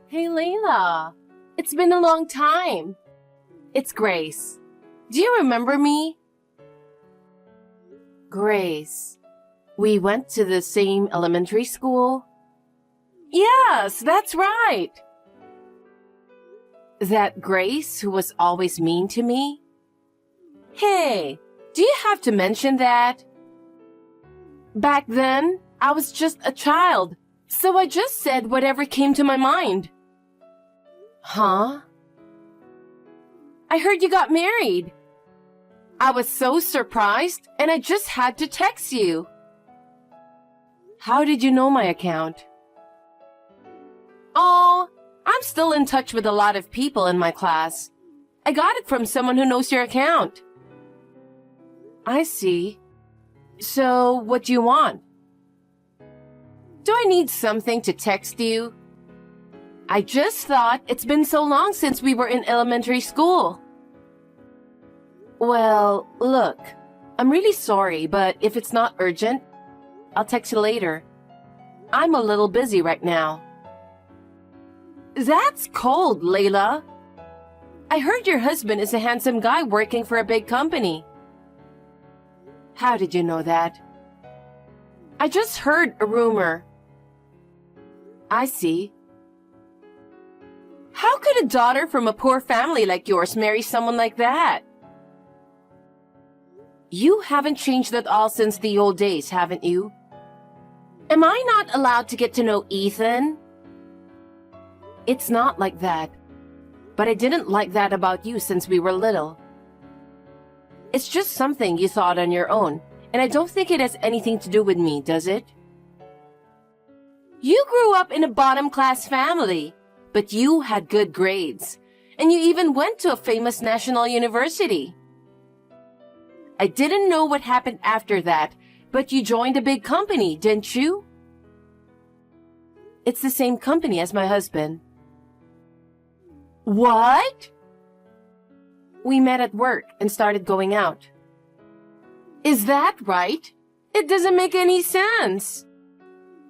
Hey, Layla. It's been a long time. It's Grace. Do you remember me? Grace. We went to the same elementary school? Yes, that's right. That Grace who was always mean to me? Hey, do you have to mention that? Back then, I was just a child, so I just said whatever came to my mind. Huh? I heard you got married. I was so surprised, and I just had to text you. How did you know my account? Oh, I'm still in touch with a lot of people in my class. I got it from someone who knows your account. I see. So, what do you want? Do I need something to text you? I just thought it's been so long since we were in elementary school. Well, look, I'm really sorry, but if it's not urgent, I'll text you later. I'm a little busy right now. That's cold, Layla. I heard your husband is a handsome guy working for a big company. How did you know that? I just heard a rumor. I see. How could a daughter from a poor family like yours marry someone like that? You haven't changed at all since the old days, haven't you? Am I not allowed to get to know Ethan? It's not like that. But I didn't like that about you since we were little. It's just something you thought on your own, and I don't think it has anything to do with me, does it? You grew up in a bottom-class family, but you had good grades, and you even went to a famous national university. I didn't know what happened after that, but you joined a big company, didn't you? It's the same company as my husband. What? We met at work and started going out. Is that right? It doesn't make any sense.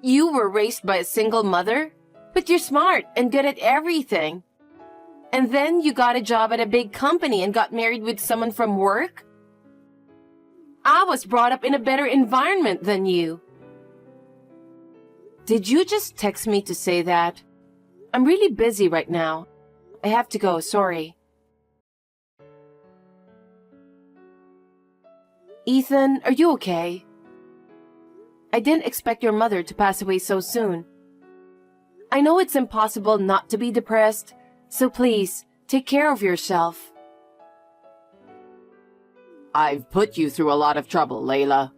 You were raised by a single mother, but you're smart and good at everything. And then you got a job at a big company and got married with someone from work? I was brought up in a better environment than you. Did you just text me to say that? I'm really busy right now. I have to go, sorry. Ethan, are you okay? I didn't expect your mother to pass away so soon. I know it's impossible not to be depressed, so please, take care of yourself. I've put you through a lot of trouble, Layla.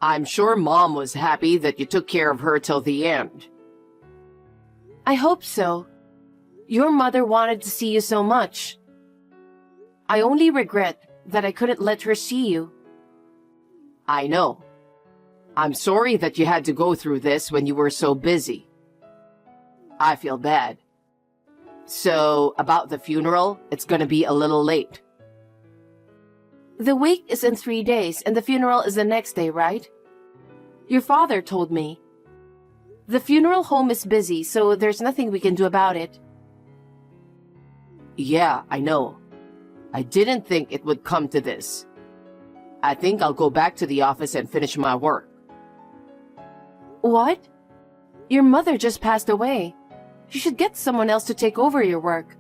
I'm sure Mom was happy that you took care of her till the end. I hope so. Your mother wanted to see you so much. I only regret that I couldn't let her see you. I know. I'm sorry that you had to go through this when you were so busy. I feel bad. So, about the funeral, it's gonna be a little late. The wake is in 3 days and the funeral is the next day, right? Your father told me. The funeral home is busy, so there's nothing we can do about it. Yeah, I know. I didn't think it would come to this. I think I'll go back to the office and finish my work. What? Your mother just passed away. You should get someone else to take over your work.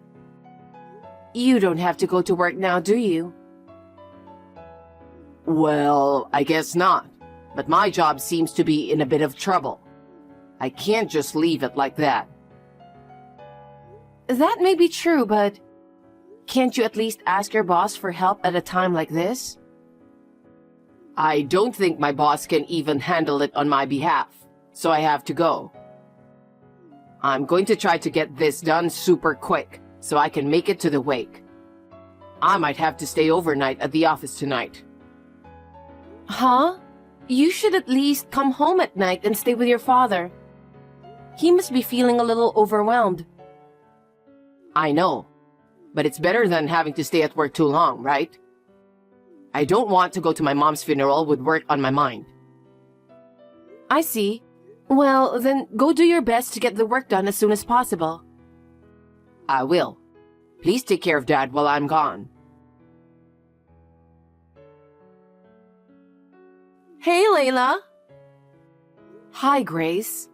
You don't have to go to work now, do you? Well, I guess not. But my job seems to be in a bit of trouble. I can't just leave it like that. That may be true, but can't you at least ask your boss for help at a time like this? I don't think my boss can even handle it on my behalf, so I have to go. I'm going to try to get this done super quick, so I can make it to the wake. I might have to stay overnight at the office tonight. Huh? You should at least come home at night and stay with your father. He must be feeling a little overwhelmed. I know, but it's better than having to stay at work too long, right? I don't want to go to my mom's funeral with work on my mind. I see. Well, then go do your best to get the work done as soon as possible. I will. Please take care of Dad while I'm gone. Hey, Layla. Hi, Grace.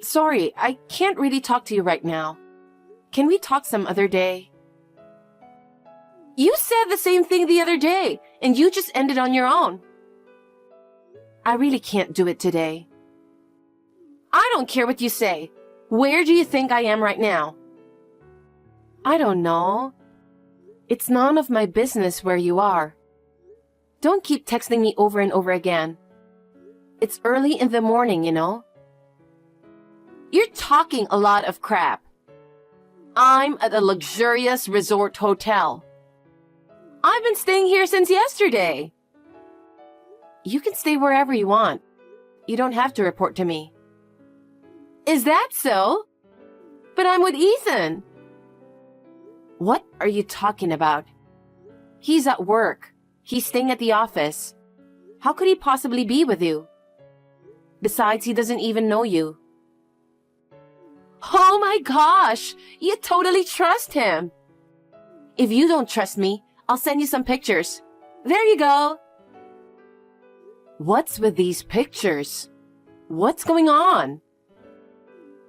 Sorry, I can't really talk to you right now. Can we talk some other day? You said the same thing the other day, and you just ended on your own. I really can't do it today. I don't care what you say. Where do you think I am right now? I don't know. It's none of my business where you are. Don't keep texting me over and over again. It's early in the morning, you know. You're talking a lot of crap. I'm at a luxurious resort hotel. I've been staying here since yesterday. You can stay wherever you want. You don't have to report to me. Is that so? But I'm with Ethan. What are you talking about? He's at work. He's staying at the office. How could he possibly be with you? Besides, he doesn't even know you. Oh my gosh! You totally trust him! If you don't trust me, I'll send you some pictures. There you go! What's with these pictures? What's going on?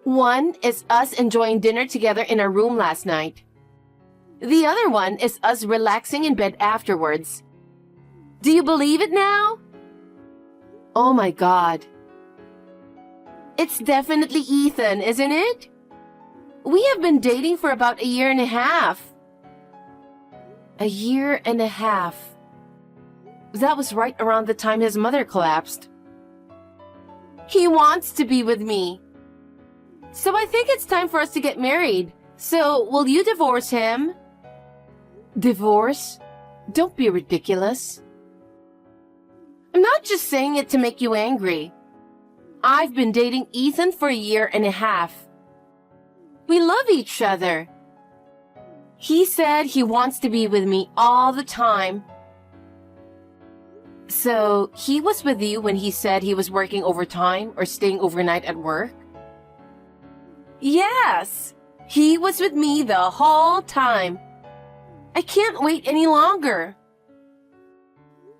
One is us enjoying dinner together in our room last night. The other one is us relaxing in bed afterwards. Do you believe it now? Oh my God. It's definitely Ethan, isn't it? We have been dating for about a year and a half. A year and a half. That was right around the time his mother collapsed. He wants to be with me. So I think it's time for us to get married. So, will you divorce him? Divorce? Don't be ridiculous. I'm not just saying it to make you angry. I've been dating Ethan for a year and a half. We love each other. He said he wants to be with me all the time. So, he was with you when he said he was working overtime or staying overnight at work? Yes! He was with me the whole time. I can't wait any longer.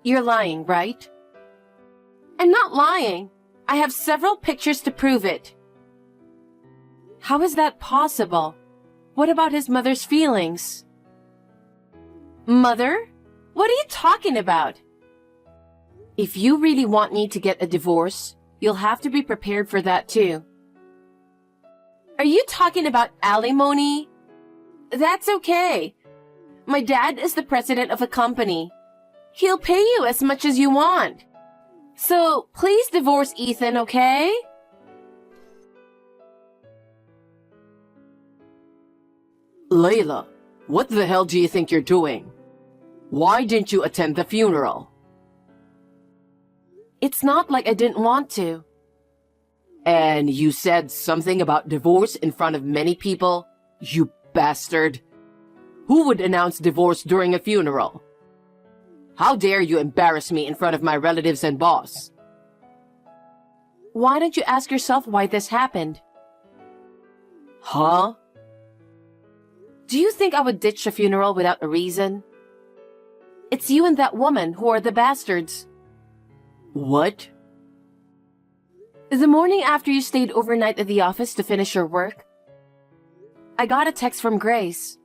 You're lying, right? I'm not lying. I have several pictures to prove it. How is that possible? What about his mother's feelings? Mother? What are you talking about? If you really want me to get a divorce, you'll have to be prepared for that too. Are you talking about alimony? That's okay. My dad is the president of a company. He'll pay you as much as you want. So, please divorce Ethan, okay? Layla, what the hell do you think you're doing? Why didn't you attend the funeral? It's not like I didn't want to. And you said something about divorce in front of many people? You bastard. Who would announce divorce during a funeral? How dare you embarrass me in front of my relatives and boss? Why don't you ask yourself why this happened? Huh? Do you think I would ditch a funeral without a reason? It's you and that woman who are the bastards. What? The morning after you stayed overnight at the office to finish your work, I got a text from Grace.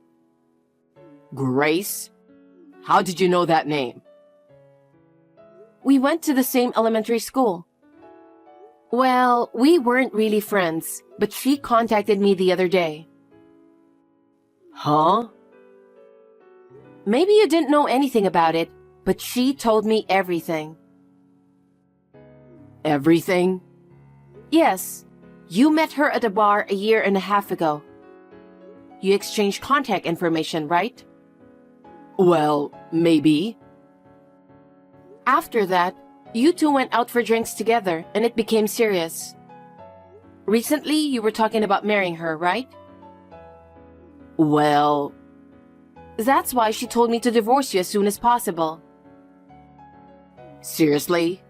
Grace? How did you know that name? We went to the same elementary school. Well, we weren't really friends, but she contacted me the other day. Huh? Maybe you didn't know anything about it, but she told me everything. Everything? Yes. You met her at a bar a year and a half ago. You exchanged contact information, right? Well, maybe. After that, you two went out for drinks together and it became serious. Recently, you were talking about marrying her, right? Well... That's why she told me to divorce you as soon as possible. Seriously?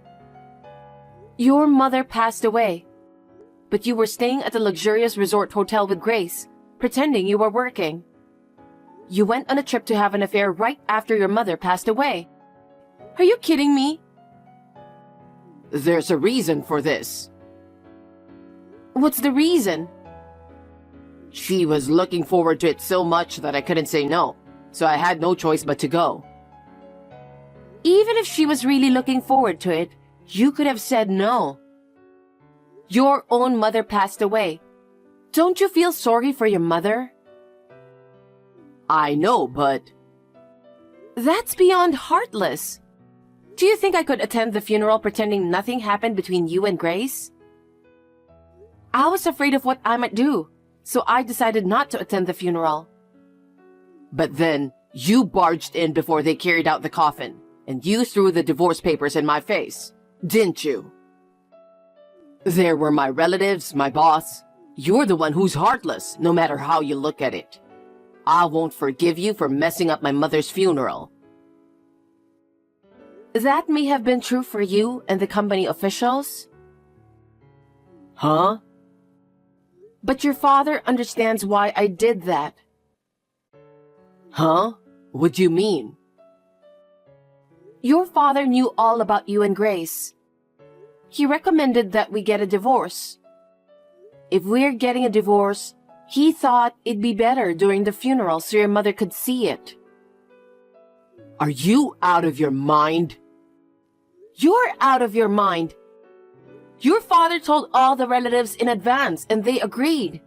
Your mother passed away. but you were staying at a luxurious resort hotel with Grace, pretending you were working. You went on a trip to have an affair right after your mother passed away. Are you kidding me? There's a reason for this. What's the reason? She was looking forward to it so much that I couldn't say no, so I had no choice but to go. Even if she was really looking forward to it, you could have said no. Your own mother passed away. Don't you feel sorry for your mother? I know, but... That's beyond heartless. Do you think I could attend the funeral pretending nothing happened between you and Grace? I was afraid of what I might do, so I decided not to attend the funeral. But then, you barged in before they carried out the coffin, and you threw the divorce papers in my face, didn't you? There were my relatives, my boss. You're the one who's heartless, no matter how you look at it. I won't forgive you for messing up my mother's funeral. That may have been true for you and the company officials. Huh? But your father understands why I did that. Huh? What do you mean? Your father knew all about you and Grace. He recommended that we get a divorce. If we're getting a divorce, he thought it'd be better during the funeral so your mother could see it. Are you out of your mind? You're out of your mind. Your father told all the relatives in advance and they agreed.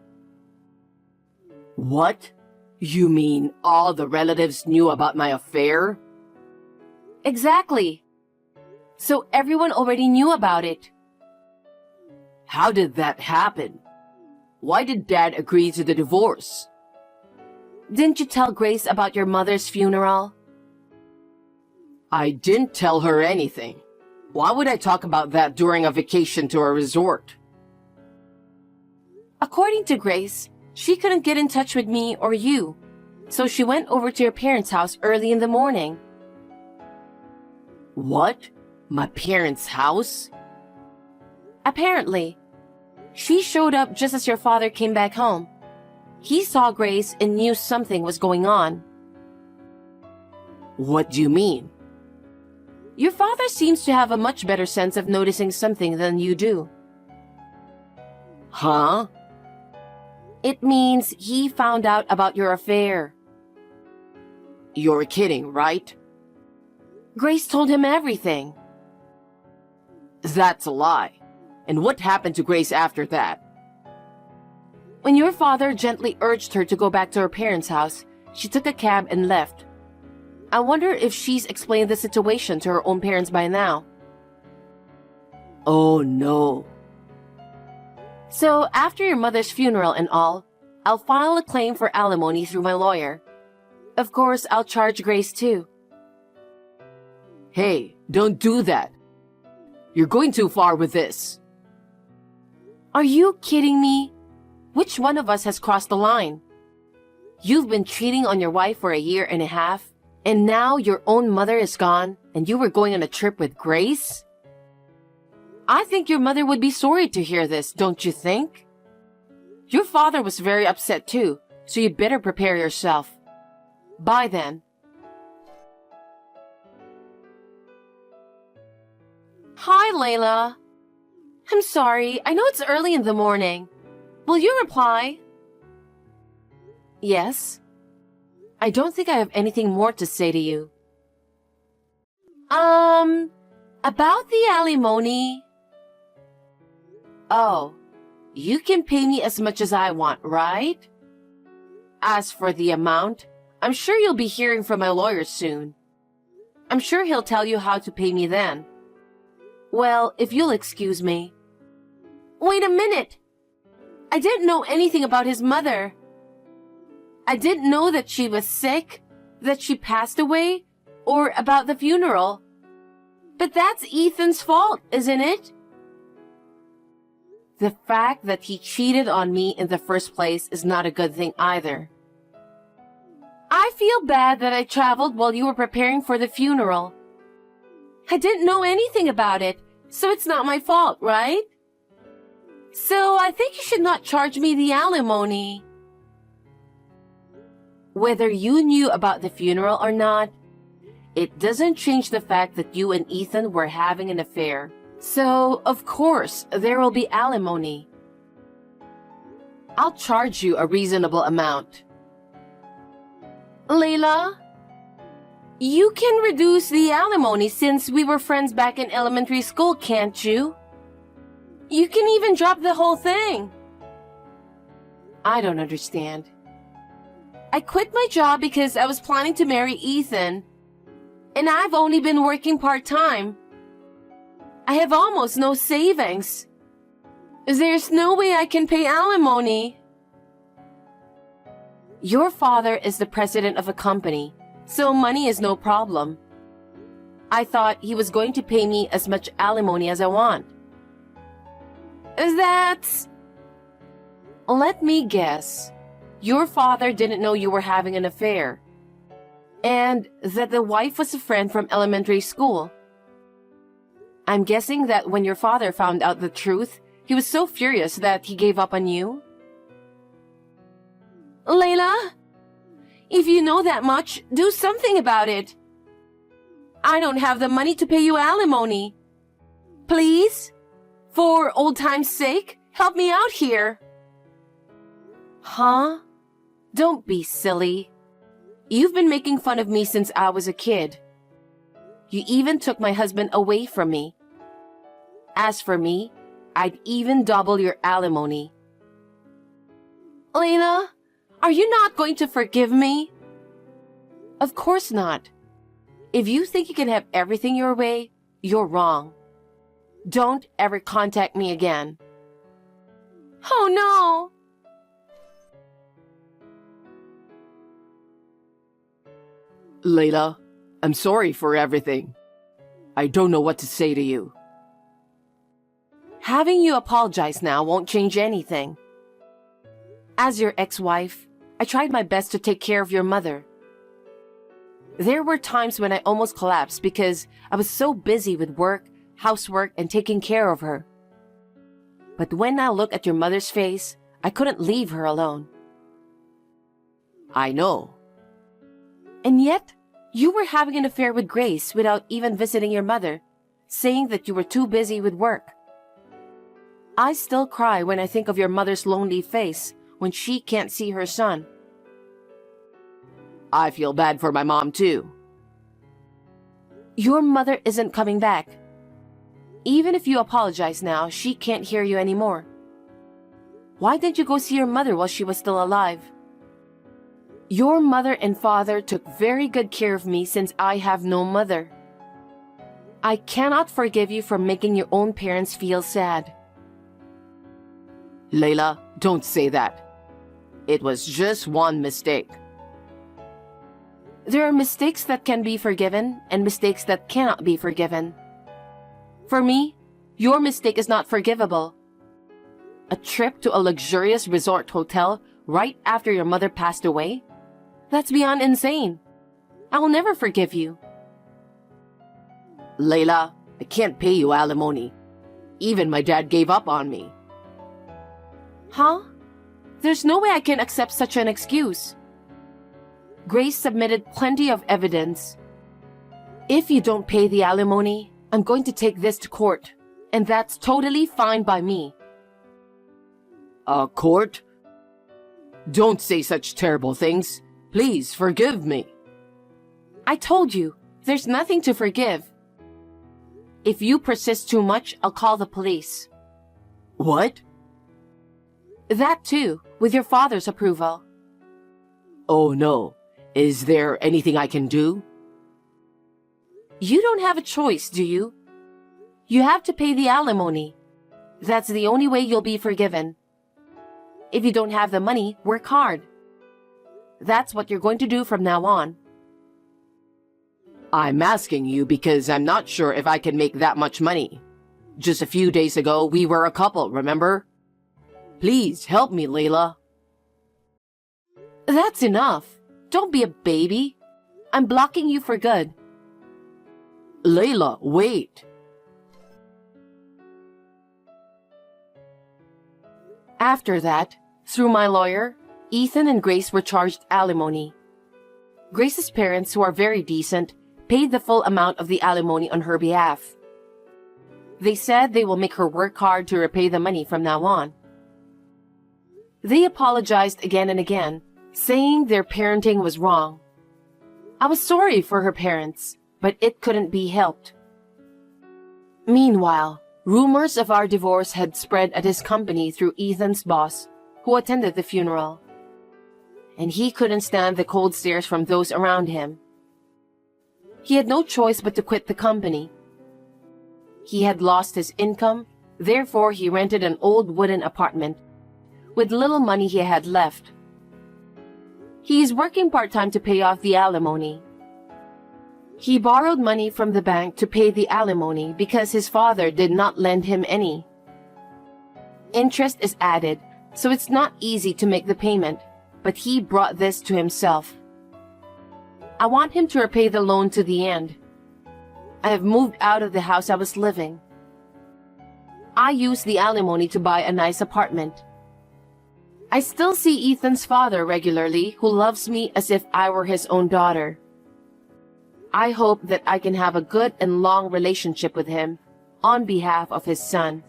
What? You mean all the relatives knew about my affair? Exactly. So everyone already knew about it. How did that happen? Why did Dad agree to the divorce? Didn't you tell Grace about your mother's funeral? I didn't tell her anything. Why would I talk about that during a vacation to a resort? According to Grace, she couldn't get in touch with me or you, so she went over to your parents' house early in the morning. What? My parents' house? Apparently. She showed up just as your father came back home. He saw Grace and knew something was going on. What do you mean? Your father seems to have a much better sense of noticing something than you do. Huh? It means he found out about your affair. You're kidding, right? Grace told him everything. That's a lie. And what happened to Grace after that? When your father gently urged her to go back to her parents' house, she took a cab and left. I wonder if she's explained the situation to her own parents by now. Oh no. So after your mother's funeral and all, I'll file a claim for alimony through my lawyer. Of course, I'll charge Grace too. Hey, don't do that. You're going too far with this. Are you kidding me? Which one of us has crossed the line? You've been cheating on your wife for a year and a half, and now your own mother is gone, and you were going on a trip with Grace? I think your mother would be sorry to hear this, don't you think? Your father was very upset too, so you'd better prepare yourself. Bye then. Hi, Layla. I'm sorry, I know it's early in the morning. Will you reply? Yes. I don't think I have anything more to say to you. About the alimony. Oh, you can pay me as much as I want, right? As for the amount, I'm sure you'll be hearing from my lawyer soon. I'm sure he'll tell you how to pay me then. Well, if you'll excuse me. Wait a minute! I didn't know anything about his mother. I didn't know that she was sick, that she passed away, or about the funeral. But that's Ethan's fault, isn't it? The fact that he cheated on me in the first place is not a good thing either. I feel bad that I traveled while you were preparing for the funeral. I didn't know anything about it, so it's not my fault, right? So I think you should not charge me the alimony. Whether you knew about the funeral or not, it doesn't change the fact that you and Ethan were having an affair. So, of course, there will be alimony. I'll charge you a reasonable amount. Layla, you can reduce the alimony since we were friends back in elementary school, can't you? You can even drop the whole thing. I don't understand. I quit my job because I was planning to marry Ethan, and I've only been working part-time. I have almost no savings. There's no way I can pay alimony. Your father is the president of a company, so money is no problem. I thought he was going to pay me as much alimony as I want. That's... Let me guess. Your father didn't know you were having an affair, and that the wife was a friend from elementary school. I'm guessing that when your father found out the truth, he was so furious that he gave up on you? Layla, if you know that much, do something about it. I don't have the money to pay you alimony. Please, for old time's sake, help me out here. Huh? Don't be silly. You've been making fun of me since I was a kid. You even took my husband away from me. As for me, I'd even double your alimony. Layla, are you not going to forgive me? Of course not. If you think you can have everything your way, you're wrong. Don't ever contact me again. Oh no! Layla, I'm sorry for everything. I don't know what to say to you. Having you apologize now won't change anything. As your ex-wife, I tried my best to take care of your mother. There were times when I almost collapsed because I was so busy with work, housework, and taking care of her. But when I look at your mother's face, I couldn't leave her alone. I know. And yet, you were having an affair with Grace without even visiting your mother, saying that you were too busy with work. I still cry when I think of your mother's lonely face when she can't see her son. I feel bad for my mom too. Your mother isn't coming back. Even if you apologize now, she can't hear you anymore. Why didn't you go see your mother while she was still alive? Your mother and father took very good care of me since I have no mother. I cannot forgive you for making your own parents feel sad. Layla, don't say that. It was just one mistake. There are mistakes that can be forgiven and mistakes that cannot be forgiven. For me, your mistake is not forgivable. A trip to a luxurious resort hotel right after your mother passed away? That's beyond insane. I will never forgive you. Layla, I can't pay you alimony. Even my dad gave up on me. Huh? There's no way I can accept such an excuse. Grace submitted plenty of evidence. If you don't pay the alimony, I'm going to take this to court, and that's totally fine by me. Court? Don't say such terrible things. Please forgive me. I told you, there's nothing to forgive. If you persist too much, I'll call the police. What? That too, with your father's approval. Oh no. Is there anything I can do? You don't have a choice, do you? You have to pay the alimony. That's the only way you'll be forgiven. If you don't have the money, work hard. That's what you're going to do from now on. I'm asking you because I'm not sure if I can make that much money. Just a few days ago, we were a couple, remember? Please help me, Layla. That's enough. Don't be a baby. I'm blocking you for good. Layla, wait. After that, through my lawyer, Ethan and Grace were charged alimony. Grace's parents, who are very decent, paid the full amount of the alimony on her behalf. They said they will make her work hard to repay the money from now on. They apologized again and again, saying their parenting was wrong. I was sorry for her parents, but it couldn't be helped. Meanwhile, rumors of our divorce had spread at his company through Ethan's boss, who attended the funeral. And he couldn't stand the cold stares from those around him. He had no choice but to quit the company. He had lost his income, therefore he rented an old wooden apartment with little money he had left. He is working part-time to pay off the alimony. He borrowed money from the bank to pay the alimony because his father did not lend him any. Interest is added, so it's not easy to make the payment, but he brought this to himself. I want him to repay the loan to the end. I have moved out of the house I was living. I used the alimony to buy a nice apartment. I still see Ethan's father regularly, who loves me as if I were his own daughter. I hope that I can have a good and long relationship with him on behalf of his son.